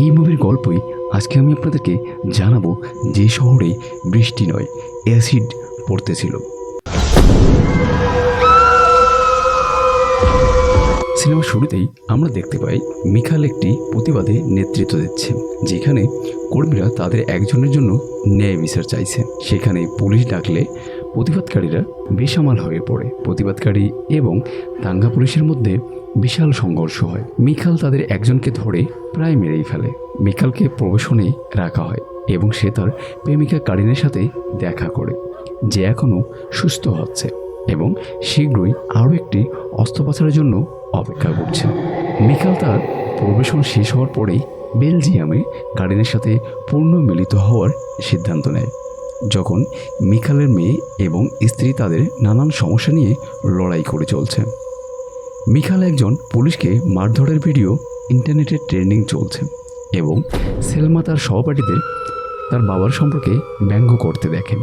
এই মুভির গল্পই আজকে আমি আপনাদেরকে জানাবো, যে শহরে বৃষ্টি নয় অ্যাসিড পড়তেছিল। সিনেমার শুরুতেই আমরা দেখতে পাই মিখাল একটি প্রতিবাদে নেতৃত্ব দিচ্ছে, যেখানে কর্মীরা তাদের একজনের জন্য ন্যায় বিচার চাইছে। সেখানে পুলিশ ডাকলে প্রতিবাদকারীরা বেসামাল হয়ে পড়ে। প্রতিবাদকারী এবং দাঙ্গা পুলিশের মধ্যে বিশাল সংঘর্ষ হয়। মিখাল তাদের একজনকে ধরে প্রায় মেরেই ফেলে। মিখালকে প্রবেশনে রাখা হয় এবং সে তার প্রেমিকা কারিনের সাথে দেখা করে, যে এখনও সুস্থ হচ্ছে এবং শীঘ্রই আরও একটি অস্ত্রোপচারের জন্য অপেক্ষা করছে। মিখাল তার প্রবেশন শেষ হওয়ার পরেই বেলজিয়ামে কারিনের সাথে পূর্ণ মিলিত হওয়ার সিদ্ধান্ত নেয়। যখন মিখালের মেয়ে এবং স্ত্রী তাদের নানান সমস্যা নিয়ে লড়াই করে চলছে। মিখাল একজন পুলিশকে মারধরের ভিডিও ইন্টারনেটে ট্রেন্ডিং চলছে এবং সেলমা তার সহপাঠীদের তার বাবার সম্পর্কে ব্যঙ্গ করতে দেখেন।